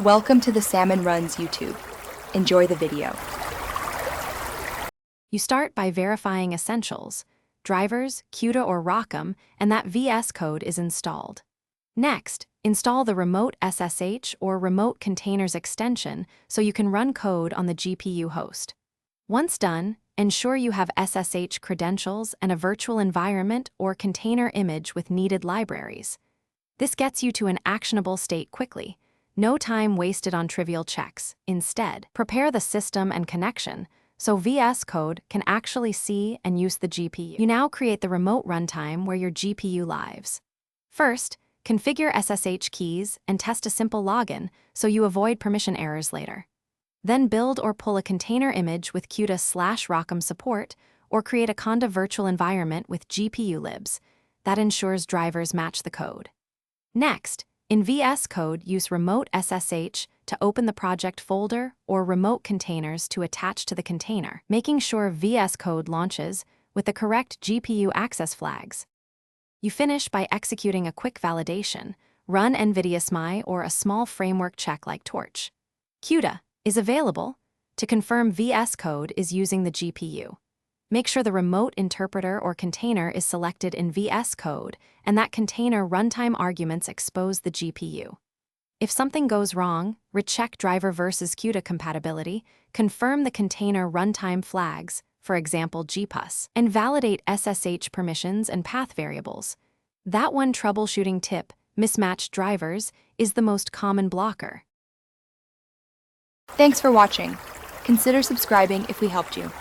Welcome to the Salmon Runs YouTube. Enjoy the video. You start by verifying essentials, drivers, CUDA or ROCm, and that Vscode is installed. Next, install the remote SSH or remote containers extension so you can run code on the GPU host. Once done, ensure you have SSH credentials and a virtual environment or container image with needed libraries. This gets you to an actionable state quickly. No time wasted on trivial checks. Instead, prepare the system and connection so Vscode can actually see and use the GPU. You now create the remote runtime where your GPU lives. First, configure SSH keys and test a simple login so you avoid permission errors later. Then build or pull a container image with CUDA/ROCm support or create a Conda virtual environment with GPU libs. That ensures drivers match the code. Next, in Vscode, use remote SSH to open the project folder or remote containers to attach to the container, making sure Vscode launches with the correct GPU access flags. You finish by executing a quick validation. Run NVIDIA SMI or a small framework check like Torch. CUDA is available to confirm Vscode is using the GPU. Make sure the remote interpreter or container is selected in Vscode and that container runtime arguments expose the GPU. If something goes wrong, recheck driver versus CUDA compatibility, confirm the container runtime flags, for example GPUS, and validate SSH permissions and path variables. That one troubleshooting tip, mismatched drivers, is the most common blocker. Thanks for watching. Consider subscribing if we helped you.